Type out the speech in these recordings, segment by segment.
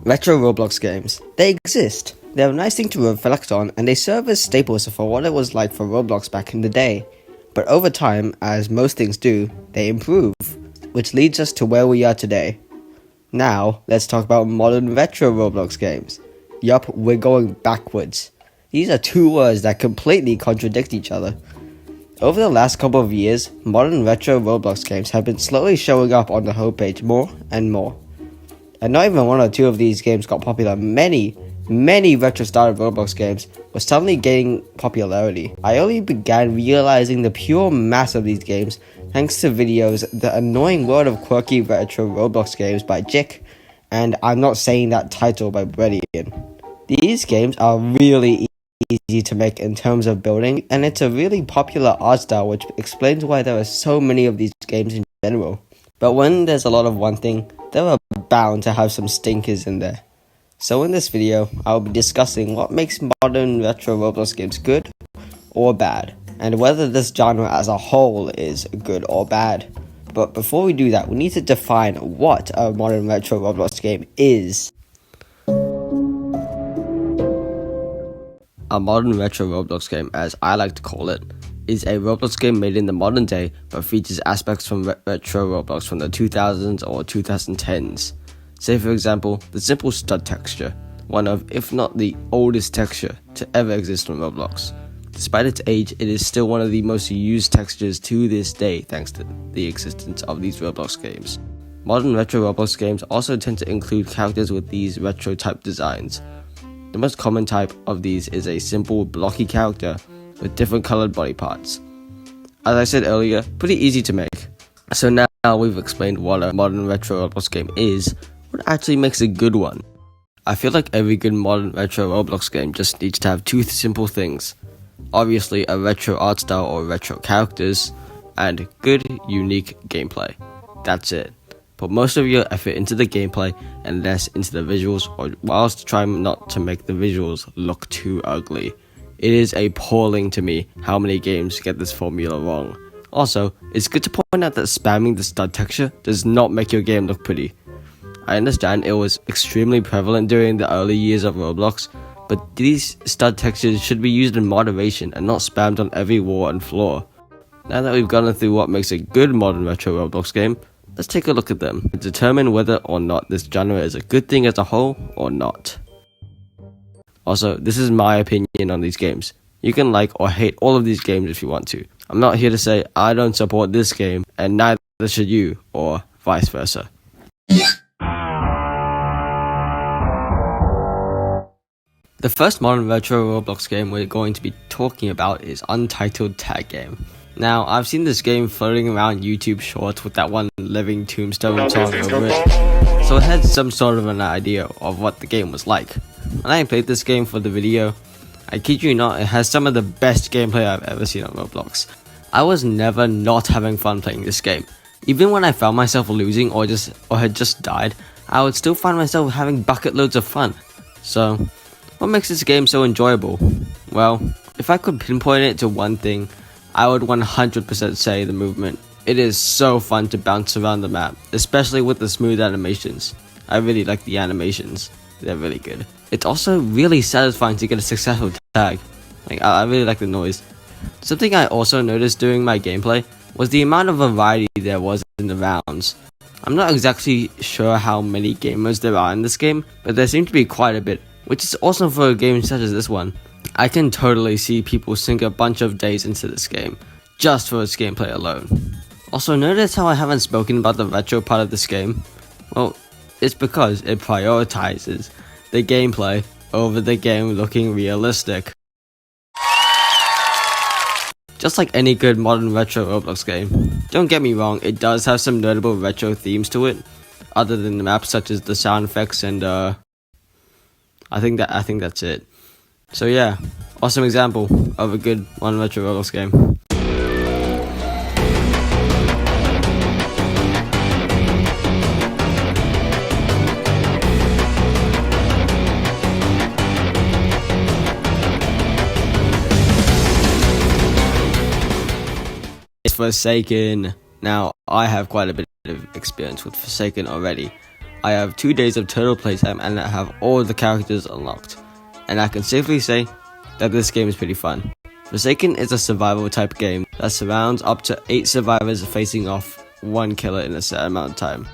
Retro Roblox games. They exist. They're a nice thing to reflect on, and they serve as staples for what it was like for Roblox back in the day. But over time, as most things do, they improve, which leads us to where we are today. Now, let's talk about modern retro Roblox games. Yup, we're going backwards. These are two words that completely contradict each other. Over the last couple of years, modern retro Roblox games have been slowly showing up on the homepage more and more. And not even one or two of these games got popular. Many retro-style Roblox games were suddenly gaining popularity. I only began realizing the pure mass of these games thanks to videos The Annoying World of Quirky Retro Roblox Games by Jick, and I'm Not Saying That Title by Bredian. These games are really easy to make in terms of building, and it's a really popular art style, which explains why there are so many of these games in general. But when there's a lot of one thing, there are bound to have some stinkers in there. So in this video, I'll be discussing what makes modern retro Roblox games good or bad, and whether this genre as a whole is good or bad. But before we do that, we need to define what a modern retro Roblox game is. A modern retro Roblox game, as I like to call it, is a Roblox game made in the modern day but features aspects from retro Roblox from the 2000s or 2010s. Say for example, the simple stud texture, one of, if not the oldest texture to ever exist on Roblox. Despite its age, it is still one of the most used textures to this day thanks to the existence of these Roblox games. Modern retro Roblox games also tend to include characters with these retro type designs. The most common type of these is a simple blocky character with different colored body parts. As I said earlier, pretty easy to make. So now we've explained what a modern retro Roblox game is, what actually makes a good one. I feel like every good modern retro Roblox game just needs to have two simple things. Obviously a retro art style or retro characters, and good, unique gameplay. That's it. Put most of your effort into the gameplay and less into the visuals, or whilst trying not to make the visuals look too ugly. It is appalling to me how many games get this formula wrong. Also, it's good to point out that spamming the stud texture does not make your game look pretty. I understand it was extremely prevalent during the early years of Roblox, but these stud textures should be used in moderation and not spammed on every wall and floor. Now that we've gone through what makes a good modern retro Roblox game, let's take a look at them and determine whether or not this genre is a good thing as a whole or not. Also, this is my opinion on these games. You can like or hate all of these games if you want to. I'm not here to say I don't support this game and neither should you, or vice versa. The first modern retro Roblox game we're going to be talking about is Untitled Tag Game. Now, I've seen this game floating around YouTube Shorts with that one living tombstone song over it, so I had some sort of an idea of what the game was like. When I played this game for the video, I kid you not, it has some of the best gameplay I've ever seen on Roblox. I was never not having fun playing this game. Even when I found myself losing or had just died, I would still find myself having bucket loads of fun. So, what makes this game so enjoyable? Well, if I could pinpoint it to one thing, I would 100% say the movement. It is so fun to bounce around the map, especially with the smooth animations. I really like the animations. They're really good. It's also really satisfying to get a successful tag. I really like the noise. Something I also noticed during my gameplay was the amount of variety there was in the rounds. I'm not exactly sure how many gamers there are in this game, but there seem to be quite a bit, which is awesome for a game such as this one. I can totally see people sink a bunch of days into this game, just for its gameplay alone. Also, notice how I haven't spoken about the retro part of this game? Well, it's because it prioritizes the gameplay over the game looking realistic. Just like any good modern retro Roblox game. Don't get me wrong, it does have some notable retro themes to it, other than the maps such as the sound effects and I think that's it. So yeah, awesome example of a good modern retro Roblox game. Forsaken. Now, I have quite a bit of experience with Forsaken already. I have 2 days of total playtime and I have all the characters unlocked. And I can safely say that this game is pretty fun. Forsaken is a survival type game that surrounds up to 8 survivors facing off 1 killer in a set amount of time.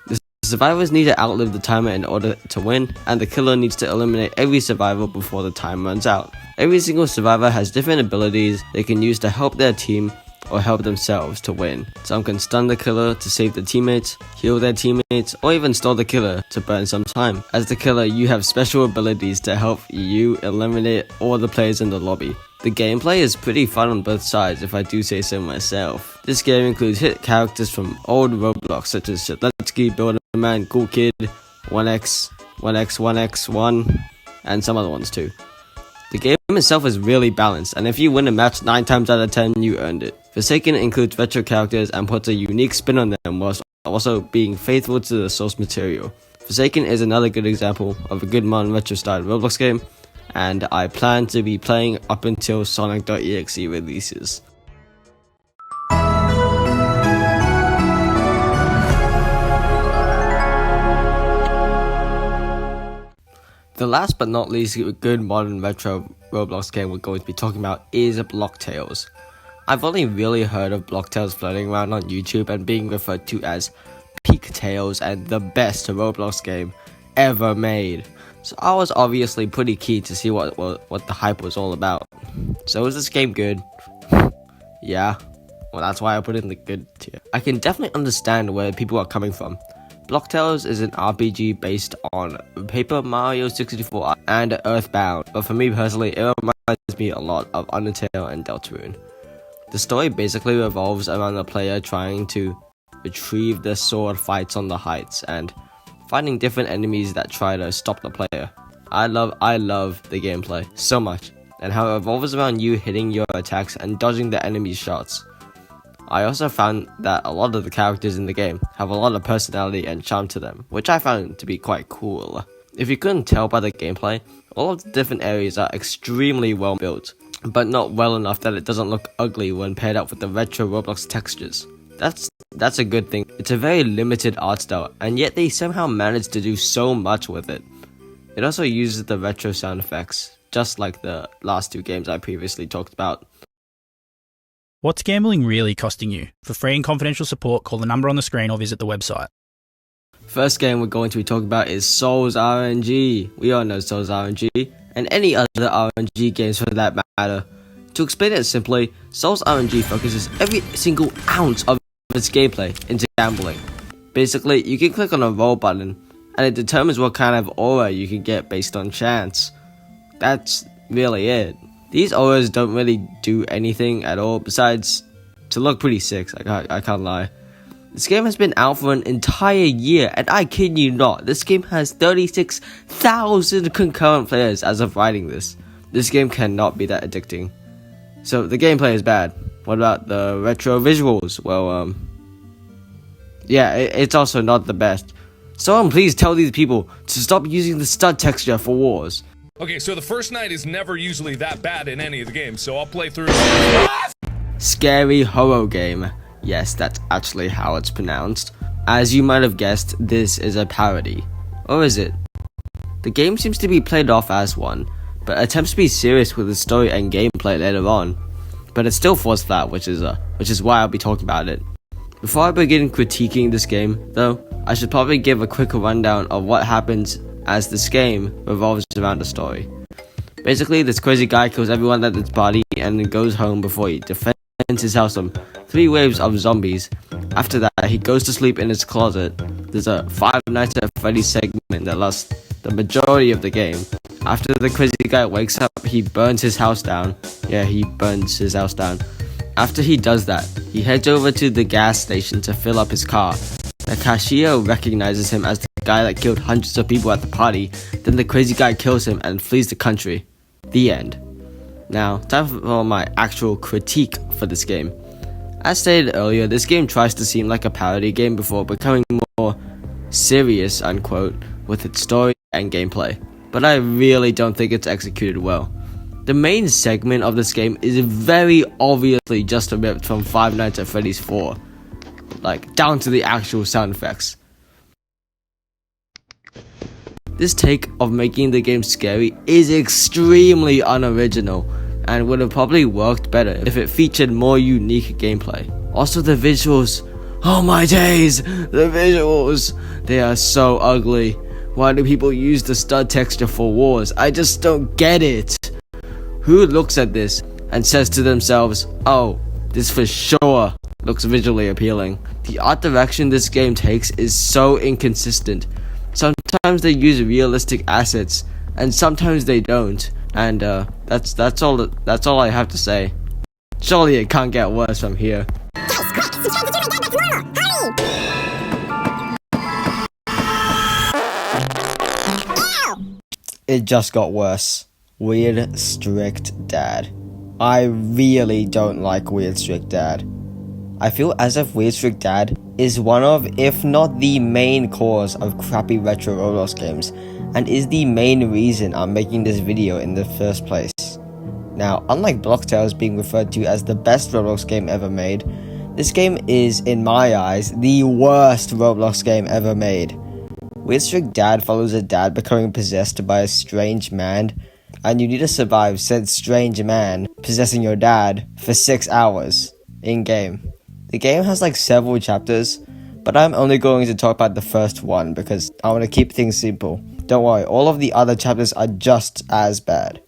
The survivors need to outlive the timer in order to win, and the killer needs to eliminate every survivor before the time runs out. Every single survivor has different abilities they can use to help their team or help themselves to win. Some can stun the killer to save their teammates, heal their teammates, or even stall the killer to burn some time. As the killer, you have special abilities to help you eliminate all the players in the lobby. The gameplay is pretty fun on both sides, if I do say so myself. This game includes hit characters from old Roblox such as Let's Builder Man, Cool Kid, 1x, 1x, 1x, 1, and some other ones too. The game itself is really balanced, and if you win a match 9 times out of 10, you earned it. Forsaken includes retro characters and puts a unique spin on them whilst also being faithful to the source material. Forsaken is another good example of a good modern retro style Roblox game, and I plan to be playing up until Sonic.exe releases. The last but not least good modern retro Roblox game we're going to be talking about is Block Tales. I've only really heard of Block Tales floating around on YouTube and being referred to as Peak Tales and the best Roblox game ever made. So I was obviously pretty keen to see what the hype was all about. So is this game good? Yeah. Well, that's why I put it in the good tier. I can definitely understand where people are coming from. Block Tales is an RPG based on Paper Mario 64 and Earthbound, but for me personally, it reminds me a lot of Undertale and Deltarune. The story basically revolves around the player trying to retrieve the sword fights on the heights and finding different enemies that try to stop the player. I love the gameplay so much, and how it revolves around you hitting your attacks and dodging the enemy's shots. I also found that a lot of the characters in the game have a lot of personality and charm to them, which I found to be quite cool. If you couldn't tell by the gameplay, all of the different areas are extremely well built, but not well enough that it doesn't look ugly when paired up with the retro Roblox textures. That's a good thing. It's a very limited art style, and yet they somehow managed to do so much with it. It also uses the retro sound effects, just like the last 2 games I previously talked about. What's gambling really costing you? For free and confidential support, call the number on the screen or visit the website. First game we're going to be talking about is Souls RNG. We all know Souls RNG, and any other RNG games for that matter. To explain it simply, Souls RNG focuses every single ounce of its gameplay into gambling. Basically, you can click on a roll button, and it determines what kind of aura you can get based on chance. That's really it. These auras don't really do anything at all besides to look pretty sick, I can't lie. This game has been out for an entire year, and I kid you not, this game has 36,000 concurrent players as of writing this. This game cannot be that addicting. So the gameplay is bad. What about the retro visuals? Well, yeah, it's also not the best. Someone please tell these people to stop using the stud texture for wars. Okay, so the first night is never usually that bad in any of the games, so I'll play through. Scary horror game. Yes, that's actually how it's pronounced. As you might have guessed, this is a parody. Or is it? The game seems to be played off as one, but attempts to be serious with the story and gameplay later on. But it still falls flat, which is why I'll be talking about it. Before I begin critiquing this game, though, I should probably give a quick rundown of what happens as this game revolves around a story. Basically, this crazy guy kills everyone at this party and then goes home before he defends his house from 3 waves of zombies. After that, he goes to sleep in his closet. There's a 5 Nights at Freddy's segment that lasts the majority of the game. After the crazy guy wakes up, he burns his house down. Yeah, he burns his house down. After he does that, he heads over to the gas station to fill up his car. The cashier recognizes him as the guy that killed hundreds of people at the party. Then the crazy guy kills him and flees the country. The end. Now, time for my actual critique for this game. As stated earlier, this game tries to seem like a parody game before becoming more serious, unquote, with its story and gameplay. But I really don't think it's executed well. The main segment of this game is very obviously just ripped from 5 Nights at Freddy's 4. Like, down to the actual sound effects. This take of making the game scary is extremely unoriginal and would have probably worked better if it featured more unique gameplay. Also, the visuals. Oh my days, the visuals. They are so ugly. Why do people use the stud texture for wars? I just don't get it. Who looks at this and says to themselves, oh, this for sure looks visually appealing? The art direction this game takes is so inconsistent. Sometimes they use realistic assets, and sometimes they don't. And that's all I have to say. Surely it can't get worse from here. It just got worse. Weird Strict Dad. I really don't like Weird Strict Dad. I feel as if Weird Strict Dad is one of, if not the main cause of crappy retro Roblox games, and is the main reason I'm making this video in the first place. Now, unlike Block Tales being referred to as the best Roblox game ever made, this game is, in my eyes, the worst Roblox game ever made. Weird Strict Dad follows a dad becoming possessed by a strange man, and you need to survive said strange man possessing your dad for 6 hours in-game. The game has like several chapters, but I'm only going to talk about the first one because I want to keep things simple. Don't worry, all of the other chapters are just as bad.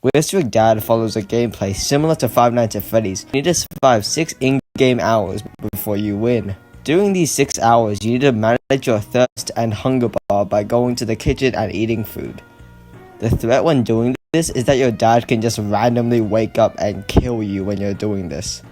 Weird Strict Dad follows a gameplay similar to Five Nights at Freddy's. You need to survive 6 in-game hours before you win. During these 6 hours, you need to manage your thirst and hunger bar by going to the kitchen and eating food. The threat when doing this is that your dad can just randomly wake up and kill you when you're doing this.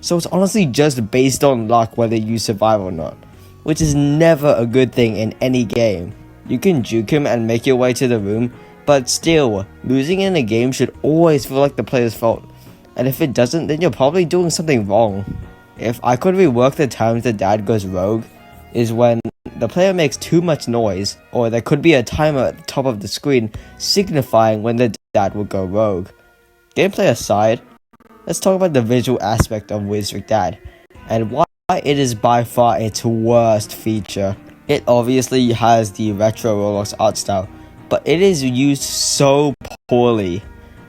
So it's honestly just based on luck whether you survive or not, which is never a good thing in any game. You can juke him and make your way to the room, but still, losing in a game should always feel like the player's fault, and if it doesn't, then you're probably doing something wrong. If I could rework the times the dad goes rogue, is when the player makes too much noise, or there could be a timer at the top of the screen signifying when the dad will go rogue. Gameplay aside, let's talk about the visual aspect of Weird Strict Dad, and why it is by far its worst feature. It obviously has the retro Roblox art style, but it is used so poorly.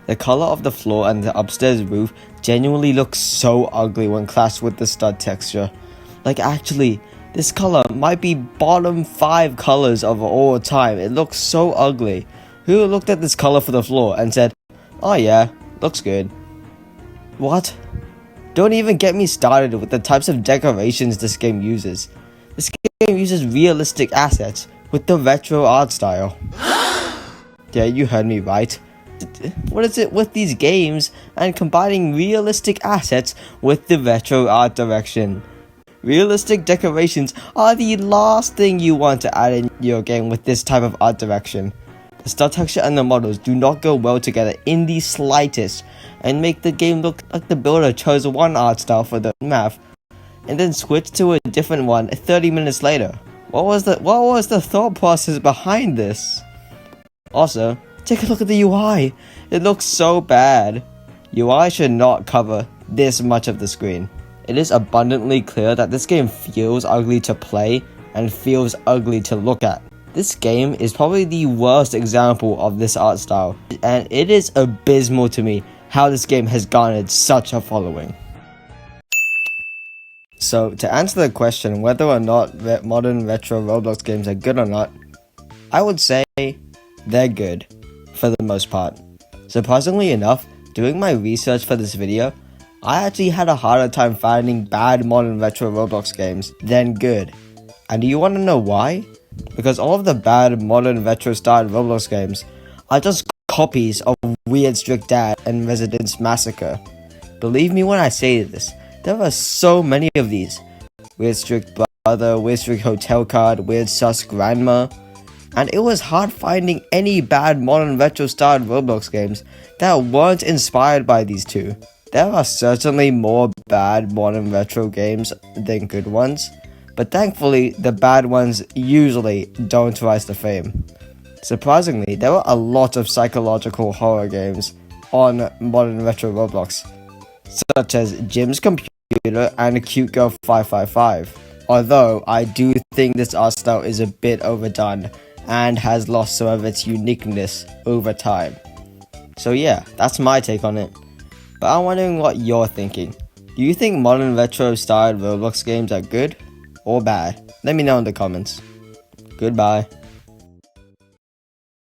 The color of the floor and the upstairs roof genuinely looks so ugly when clashed with the stud texture. Like actually, this color might be bottom 5 colors of all time. It looks so ugly. Who looked at this color for the floor and said, oh yeah, looks good? What? Don't even get me started with the types of decorations this game uses. This game uses realistic assets with the retro art style. Yeah, you heard me right. What is it with these games and combining realistic assets with the retro art direction? Realistic decorations are the last thing you want to add in your game with this type of art direction. The stud texture and the models do not go well together in the slightest and make the game look like the builder chose one art style for the map and then switched to a different one 30 minutes later. What was the thought process behind this? Also, take a look at the UI. It looks so bad. UI should not cover this much of the screen. It is abundantly clear that this game feels ugly to play and feels ugly to look at. This game is probably the worst example of this art style, and it is abysmal to me how this game has garnered such a following. So, to answer the question whether or not modern retro Roblox games are good or not, I would say they're good, for the most part. Surprisingly enough, doing my research for this video, I actually had a harder time finding bad modern retro Roblox games than good. And do you want to know why? Because all of the bad modern retro styled Roblox games are just copies of Weird Strict Dad and Residence Massacre. Believe me when I say this, there are so many of these. Weird Strict Brother, Weird Strict Hotel Card, Weird Sus Grandma, and it was hard finding any bad modern retro styled Roblox games that weren't inspired by these two. There are certainly more bad modern retro games than good ones, but thankfully the bad ones usually don't rise to fame. Surprisingly, there were a lot of psychological horror games on modern retro Roblox, such as Jim's Computer and Cute Girl 555. Although I do think this art style is a bit overdone and has lost some of its uniqueness over time. So yeah, that's my take on it. But I'm wondering what you're thinking. Do you think modern retro-styled Roblox games are good or bad? Let me know in the comments. Goodbye.